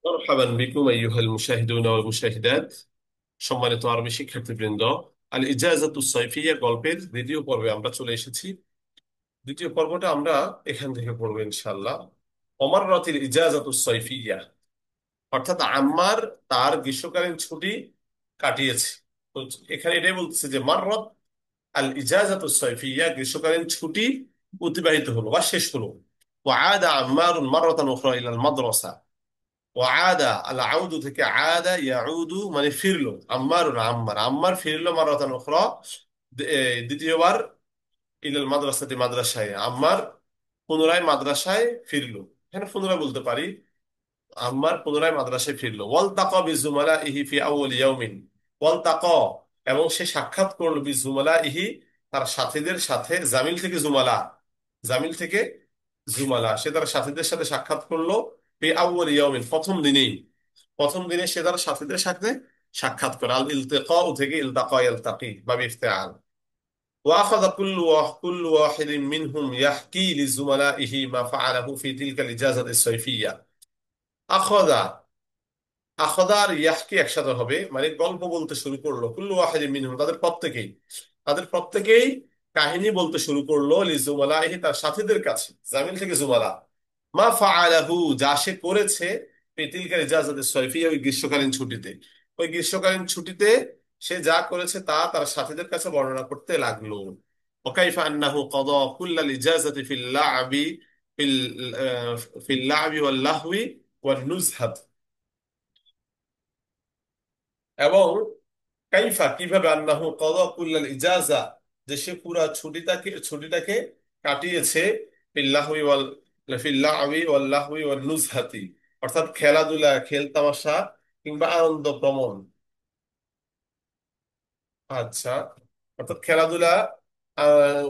মারহাবান বিকুম আইয়ুহাল মুশাহিদুন ওয়াল মুশাহিদাত। সম্মানিত আরবি শিক্ষার্থীবৃন্দ, আল ইজাজাতুস সাইফিয়া গল্পের দ্বিতীয় পর্বে আমরা চলে এসেছি। দ্বিতীয় পর্বটা আমরা এখান থেকে পড়বো ইনশাআল্লাহ। ওমররাতিল ইজাজাতুস সাইফিয়া, অর্থাৎ আম্মার তার গ্রীষ্মকালীন ছুটি কাটিয়েছে। তো এখানে এটাই বলতেছে যে মাররাত আল ইজাজাতুস সাইফিয়া, গ্রীষ্মকালীন ছুটি অতিবাহিত হলো বা শেষ হলো। ওয়াআদা আম্মারুন মাররাতান উখরা ইলাল মাদ্রাসা। ওয়াদা আল আউদু থেকে আদা ইয়াউদু মানে ফিরলো। আম্মার ফিরলো মারাতান উখরা, দ্বিতীয়বার ইলাল মাদ্রাসাতে মাদ্রাসায়। আম্মার পুনরায় মাদ্রাসায় ফিরলো। এখানে পুনরায় বলতে পারি আম্মার পুনরায় মাদ্রাসায় ফিরলো। ওয়ালতাকা বিজুমালাইহি ফি আউয়াল ইয়াউমিন। ওয়ালতাকা এবং সে সাক্ষাৎ করলো বিজুমালাইহি তার সাথীদের সাথে। জামিল থেকে জুমালা সে তার সাথীদের সাথে সাক্ষাৎ করলো। ফি আউয়াল ইয়াউমিন প্রথম দিনে সে তার সাথীদের সাথে সাক্ষাৎ করে। আল ইলতিকা থেকে ইলতাকা ইয়ালতাকি বা ইফতিআল। واخذ كل واحد منهم يحكي لزملائه ما فعله في تلك الاجازه الصيفيه. اخذ আখদা আর ইয়াহকি একসাথে হবে, মানে গল্প বলতে শুরু করলো। কুল্লু ওয়াহিদিন মিনহুম তাদের প্রত্যেকেই কাহিনী বলতে শুরু করলো। লিজুমালাইহি তার সাথীদের কাছে। জামিল থেকে জুমালা। মা ফাআলাহু যা সে করেছে। তিলকাল ইজাজাতে সয়ফিয়া ওই গ্রীষ্মকালীন ছুটিতে। ওই গ্রীষ্মকালীন ছুটিতে সে যা করেছে তা তার সাথীদের কাছে বর্ণনা করতে লাগলো। ওকাইফা আন্নাহু কাদা কুল্লাল ইজাজাতি ফিল লা'বি ফিল ফিল লা'বি ওয়াল লাহওয়ি ওয়ান নুজহাত। এবং কাইফা কিভাবে আন্নাহু কাদা কুল্লাল ইজাজা, যে সে পুরা ছুটিটাকে কাটিয়েছে ফিল্লাহউই ওয়াল ফিল্লাহউই ওয়াল লাহউই ওয়ান নুজহাতি, অর্থাৎ খেলাধুলা, খেল তামাশা কিংবা আনন্দ ভ্রমণ। আচ্ছা, অর্থাৎ খেলাধুলা,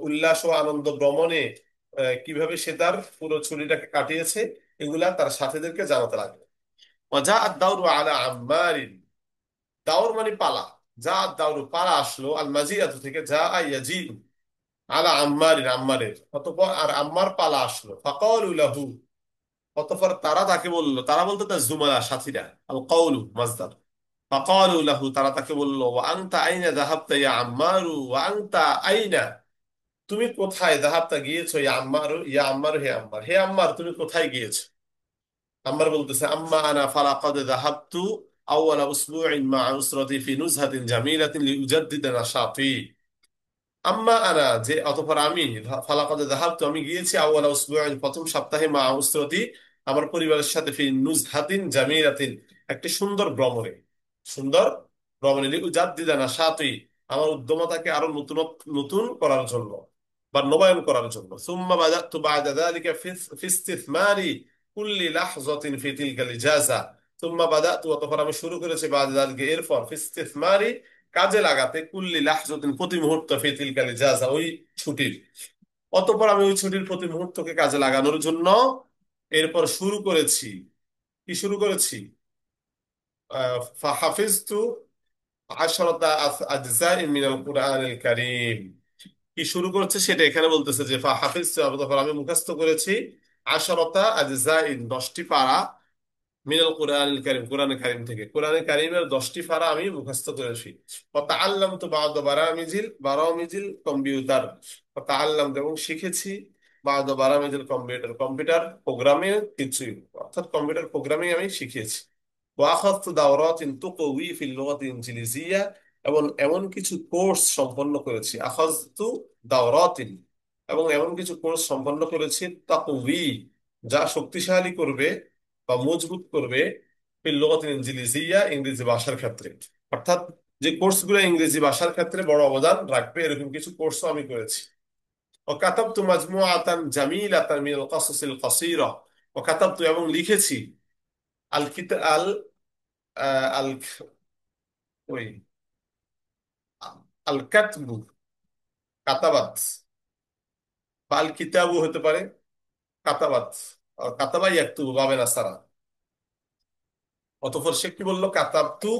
উল্লাস ও আনন্দ ভ্রমণে কিভাবে সে তার পুরো ছুটিটাকে কাটিয়েছে এগুলা তার সাথীদেরকে জানাতে লাগলো। ওয়াজা আদ-দাওরু আলা আম্মারিন। দাওর মানে পালা। যা দাউর পালা আসলো আল মাজিয়াতু থেকে যা ইয়াজিউ আলা আম্মারের। অতঃপর আর আম্মার পালা আসলো। ফাকালু লাহু, অতঃপর তারা তাকে বলল, তারা বলতে তার জুমালা সাথীরা। আল কাউলু মাজদার। ফাকালু লাহু তারা তাকে বলল, ওয়া আনতা আইনা যাহাবতা ইয়া আম্মারু, ওয়া আনতা আইনা তুমি কোথায়, যাহাবতা গিয়েছো, ইয়া আম্মারু হে আম্মার তুমি কোথায় গিয়েছো। আম্মার বলতেছে আম্মা আনা ফালাকাদ যাহাবতু আউয়ালা উসবুইন মা উসরাতি ফি নুজহাতিন জামিলাতিন লিউজাদ্দিদা নাশাতি। আম্মা আনা যে অতঃপর আমি, ফালাকাদ যাহাবতু আমি গিয়েছি, আউয়ালা উসবুইন প্রথম সপ্তাহে, মা উসরাতি আমার পরিবারের সাথে, ফি নুজহাতিন জামিলাতিন একটি সুন্দর ভ্রমণে লিউজাদ্দিদা নাশাতি আমার উদ্যমতাকে আরো নতুন নতুন করার জন্য বা নবায়ন করার জন্য। সুম্মা বাদাতু বা'দা যালিকা ফি ইসতিথমারি কুল্লি লাহজাতিন ফি তিলকাল ইজাজা। সুম্মা বাদাতু অতঃপর আমি শুরু করেছি, বা'দা যালিকা এরপর, ফি ইসতিথমারি কাজে লাগাতে, কুল্লি লাহজাতিন প্রতি মুহূর্ত, ফি তিলকাল ইজাজা ওই ছুটির। অতঃপর আমি ওই ছুটির প্রতি মুহূর্তকে কাজে লাগানোর জন্য এরপর শুরু করেছি। কি শুরু করেছি? ফাহাফিজতু আশরাতা আজজাইন মিনাল কুরআনিল কারীম। কি শুরু করছে সেটা এখানে বলতেছে যে ফাহাফিজতু অতঃপর আমি মুখস্থ করেছি আশরাতা আজজাইন 10টি পারা, মিনাল কুরআনিল কারীম কোরআনে কারীমের 10টি পারা আমি মুখস্থ করেছি। ওয়া তাআল্লামতু বা'দ বারামিজিল কম্পিউটার। ওয়া তাআল্লামতু এবং শিখেছি বা'দ বারামিজিল কম্পিউটার প্রোগ্রামিং কিছু, অর্থাৎ কম্পিউটার প্রোগ্রামিং আমি শিখেছি। ওয়াখাযতু দাওরাতিন তুকওয়ি ফিল লুগাতিল ইনজিলিজিয়া এবং এমন কিছু কোর্স সম্পন্ন করেছি। আখাযতু দাওরাতিন এবং এমন কিছু কোর্স সম্পন্ন করেছি, তাকওয়ি যা শক্তিশালী করবে বা মজবুত করবে, ফিল লুগাতিল ইনজিলিজিয়া ইংরেজি ভাষার ক্ষেত্রে। অর্থাৎ যে কোর্সগুলো ইংরেজি ভাষার ক্ষেত্রে বড় অবদান রাখবে এরকম কিছু কোর্সও আমি করেছি। ও কাতাবতু মাজমুআতান জামিলাতান মিনাল কাসাসিল কাসীরা। ও কাতাবতু এবং লিখেছি আল কিতা আল আল ওই আল কাতবু কাতাবাত, বা আল কিতাবু হতে পারে, কাতাবাত। কাতাবা ইয়াকতুবু বাবে না সারা। অতঃপর সে কি বললো? কাতাবতু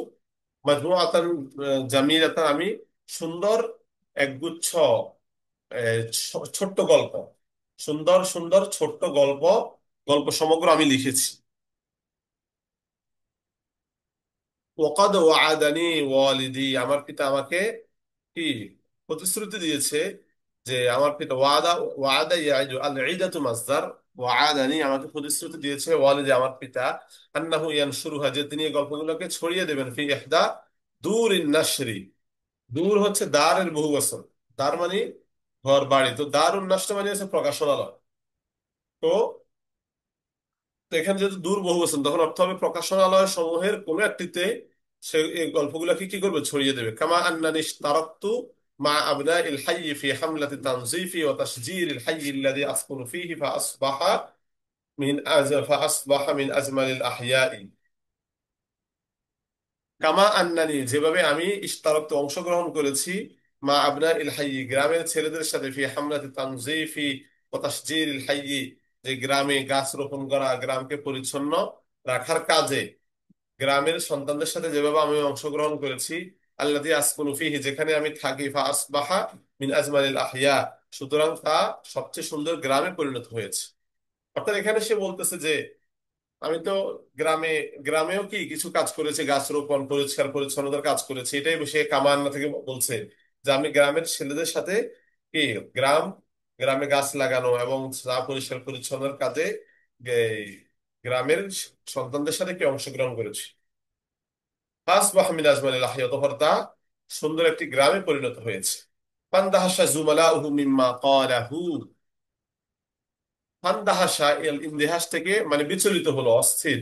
মাজমুআতান জামিলাতান আমি সুন্দর একগুচ্ছ ছোট্ট গল্প, সুন্দর সুন্দর ছোট্ট গল্প সমগ্র আমি লিখেছি। ওয়াকাদ ওয়াদানি ওয়ালিদি, আমার পিতা আমাকে কি প্রতিশ্রুতি দিয়েছে, যে আমার পিতা ওয়াদা, ওয়াদা ইয়াইদু আল ইদাতু মাসদার, ওয়াদানি আমাকে প্রতিশ্রুতি দিয়েছে, ওয়ালিদি আমার পিতা, আন্নাহু ইয়ানশুরুহা যে তিনি এই গল্পগুলোকে ছড়িয়ে দেবেন, ফি ইহদা দুরিন নাশরি। দূর হচ্ছে দারের বহু বচন, দার মানে ঘর বাড়ি, তো দারুন নাশর মানে হচ্ছে প্রকাশনালয়। তো তো এখানে যেহেতু দূর বহু বচন, তখন অর্থ হবে প্রকাশনালয় সমূহের কোন একটিতে সে এই গল্পগুলোকে কি করবে, ছড়িয়ে দেবে। কামা আন্নানি তারাকতু মা আবনা ইল হাইয়ি ফি হামলাতি তানজিফি ওয়া তাশজির ইল হাইয়ি আল্লাযী আসকুনু ফীহি ফা আসবাহা মিন আজমালিল আহইয়াই। কামা আন্নানি যেভাবে আমি ইশতারাকতু অংশগ্রহণ করেছি, মা আবনা ইল হাইয়ি গ্রামের ছেলেদের সাথে, ফি হামলাতি তানজিফি ওয়া তাশজির ইল হাইয়ি যে গ্রামে গাছ রোপণ করা, গ্রামকে পরিচ্ছন্ন রাখার কাজে গ্রামের সন্তানদের সাথে যেভাবে আমি অংশগ্রহণ করেছি, আল্লাযী আসকুনু ফীহি যেখানে আমি থাকি, ফা আসবাহা মিন আজমালিল আহইয়া সুতরাং তা সবচেয়ে সুন্দর গ্রামে পরিণত হয়েছে। অর্থাৎ এখানে সে বলতেছে যে আমি তো গ্রামে, গ্রামেও কি কিছু কাজ করেছি, গাছ রোপণ, পরিষ্কার পরিচ্ছন্নতার কাজ করেছি, এটাই সে কামান্না থেকে বলছে, যে আমি গ্রামের ছেলেদের সাথে কি গ্রাম, গ্রামে গাছ লাগানো এবং চা পরিষ্কার পরিচ্ছন্নতার কাজে এই গ্রামের সন্তানদের সাথে কি অংশগ্রহণ করেছি। ফাসবাহ মিন আজমানিল আহইয়া অতঃপর তা সুন্দর একটি গ্রামে পরিণত হয়েছে। ফান্দাহাসা জুমালাউহু মিম্মা ক্বালাহু, ফান্দাহাসা এল ইন্দিহাস থেকে মানে বিচলিত হলো, অস্থির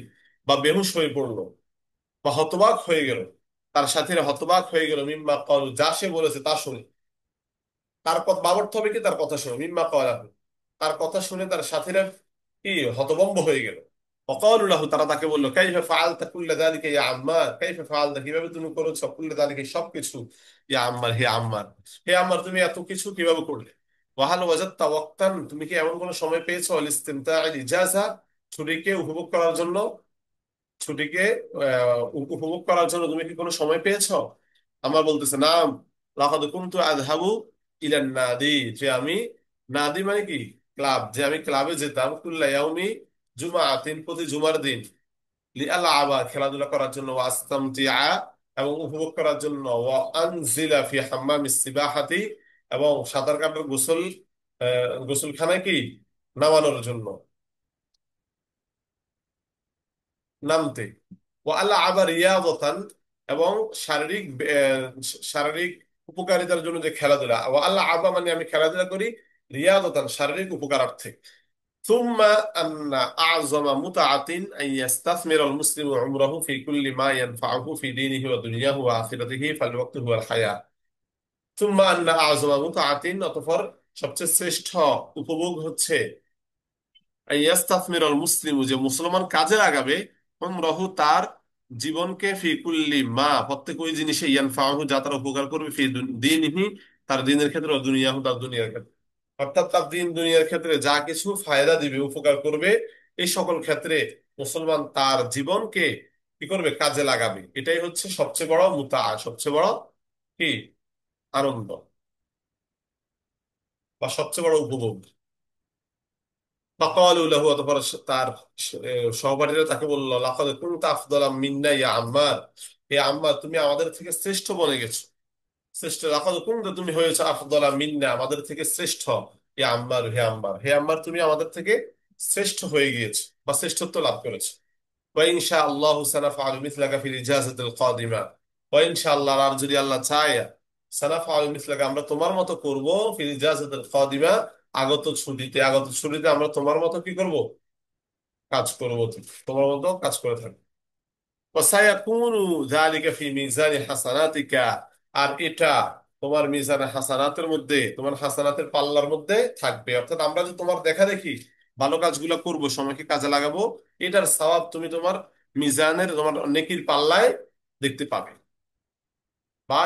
বা বেহুশ হয়ে পড়লো, বা হতবাক হয়ে গেল, তার সাথীরা হতবাক হয়ে গেল, মিম্মা ক্বালু যা সে বলেছে তা শুনে। তার কথা বাবর্থ হবে কি, তার কথা শুনে, মিম্মা ক্বালাহু তার কথা শুনে তার সাথীরা কি হতভম্ব হয়ে গেল। وقالوا له তারা তাকে বলল, কাইফা ফাআলতা কুল্লা যালিকা ইয়া আম্মার, কাইফা ফাআলতা কিভাবে তুমি করেছো, কুল্লা যালিকা সবকিছু, ইয়া আম্মার হে আম্মার, হে আম্মার তুমি এত কিছু কিভাবে করলে। ওয়াহাল ওয়াজাদতা ওয়াক্তান তুমি কি এমন কোন সময় পেয়েছো, আল ইস্তিমতা'আল ইজাজা ছুটিকে উপভোগ করার জন্য, ছুটিকে উপভোগ করার জন্য তুমি কি কোনো সময় পেয়েছো। আমার বলতেছে নাম, লাকাদ কুনতু আযহাবু ইলান নাদি যে আমি, নাদি মানে কি ক্লাব, যে আমি ক্লাবে যেতাম, কুল্লা ইয়াউমি জুমাআতিন প্রতি জুমার দিন, লিআলআবা খেলাধুলা করার জন্য, ওয়াস্তামতিআ এবং উপভোগ করার জন্য, ওয়া আনজিলা ফি হাম্মামিস সিবাহাতি এবং সাঁতার কাটার গোসল, গোসলখানায় কি নামানোর জন্য, নামতে। ও আল্লাহ আবার রিয়াদতান এবং শারীরিক শারীরিক উপকারিতার জন্য যে খেলাধুলা, ও আল্লাহ আবা মানে আমি খেলাধুলা করি, রিয়াদতান শারীরিক উপকারার্থে। ثم أن أعظم متعة أن يستثمر المسلم عمره في كل ما ينفعه في دينه ودنياه وآخرته فالوقت هو الحياة। ثم أن أعظم متعة অতঃপর সবচেয়ে শ্রেষ্ঠ উপভোগ হচ্ছে, ইয়াস্তাথমিরুল মুসলিম যে মুসলমান কাজে লাগাবে, উমরাহু তার জীবনকে, ফি কুল্লি মা প্রত্যেক ওই জিনিসে, ইয়ানফাহু যা তার উপকার করবে, ফি দীনিহি তার দিনের ক্ষেত্রে, ও দুনিয়াহু তার দুনিয়ার ক্ষেত্রে, অর্থাৎ তার দিন দুনিয়ার ক্ষেত্রে যা কিছু ফায়দা দিবে, উপকার করবে, এই সকল ক্ষেত্রে মুসলমান তার জীবনকে কি করবে, কাজে লাগাবে। এটাই হচ্ছে সবচেয়ে বড় মুতা, সবচেয়ে বড় কি আনন্দ, বা সবচেয়ে বড় উপভোগ। ফাকালু লাহু অতঃপর তার সহপাঠীরা তাকে বলল, লাকাদ কুনতা আফদালা মিন্না ইয়া আম্মার, হে আম্মার তুমি আমাদের থেকে শ্রেষ্ঠ বনে গেছো। শ্রেষ্ঠ, লাকাদ কুনতা তুমি হয়েছো, আফদালা মিন্না আমাদের থেকে শ্রেষ্ঠ, ইয়া আম্মার হে আম্মার, হে আম্মার তুমি আমাদের থেকে শ্রেষ্ঠ হয়ে গিয়েছো বা শ্রেষ্ঠত্ব লাভ করেছো। ওয়া ইনশাআল্লাহু সানাফআলু মিসলাকা ফিল ইজাযাতিল কাদিমা, ওয়া ইনশাআল্লাহ আর যদি আল্লাহ চায়, সানাফআলু মিসলাকা আমরা তোমার মতো করব, ফিল ইজাযাতিল কাদিমা আগত ছুটিতে, আগত ছুটিতে আমরা তোমার মতো কি করব, কাজ করবো, তোমার মতো কাজ করে থাকবো। ওয়াসায়াকুনু যালিকা ফি মিজানি হাসানাতিকা আর এটা তোমার মিজানে হাসানাতের মধ্যে, তোমার হাসানাতের পাল্লার মধ্যে থাকবে। অর্থাৎ আমরা যে তোমার দেখা দেখি ভালো কাজগুলো করব, সময়কে কাজে লাগাবো, এটার সওয়াব তুমি তোমার মিজানের, তোমার নেকির পাল্লায় দেখতে পাবে, বা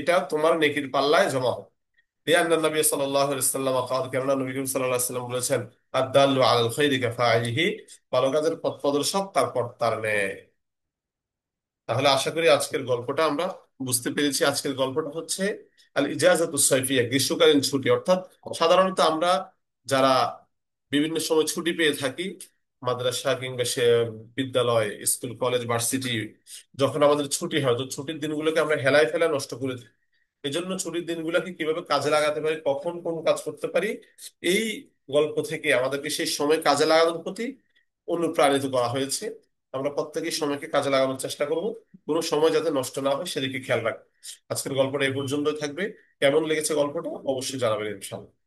এটা তোমার নেকির পাল্লায় জমা হবে। لأن النبي صلى الله عليه وسلم قال কেননা নবী করিম সাল্লাল্লাহু আলাইহি ওয়াসাল্লাম বলেছেন, আদ-দাল্লু আলাল খাইরি কাফাইলিহি ভালো কাজের পথ প্রদর্শক তার কর্তার ন্যায়। তাহলে আশা করি আজকের গল্পটা আমরা বুঝতে পেরেছি। আজকের গল্পটা হচ্ছে আল ইজাজাতুস সাইফিয়া গ্রীষ্মকালীন ছুটি। অর্থাৎ সাধারণত আমরা যারা বিভিন্ন সময় ছুটি পেয়ে থাকি, মাদ্রাসা কিংবা সে বিদ্যালয়, স্কুল, কলেজ, ভার্সিটি, যখন আমাদের ছুটি হয়, তো ছুটির দিনগুলোকে আমরা হেলায় ফেলায় নষ্ট করে দিই। এই জন্য ছুটির দিনগুলোকে কিভাবে কাজে লাগাতে পারি, কখন কোন কাজ করতে পারি, এই গল্প থেকে আমাদেরকে সেই সময় কাজে লাগানোর প্রতি অনুপ্রাণিত করা হয়েছে। আমরা প্রত্যেকেই সময়কে কাজে লাগানোর চেষ্টা করব, কোনো সময় যাতে নষ্ট না হয় সেদিকে খেয়াল রাখবো। আজকের গল্পটা এই পর্যন্তই থাকবে। কেমন লেগেছে গল্পটা অবশ্যই জানাবেন ইনশাল্লাহ।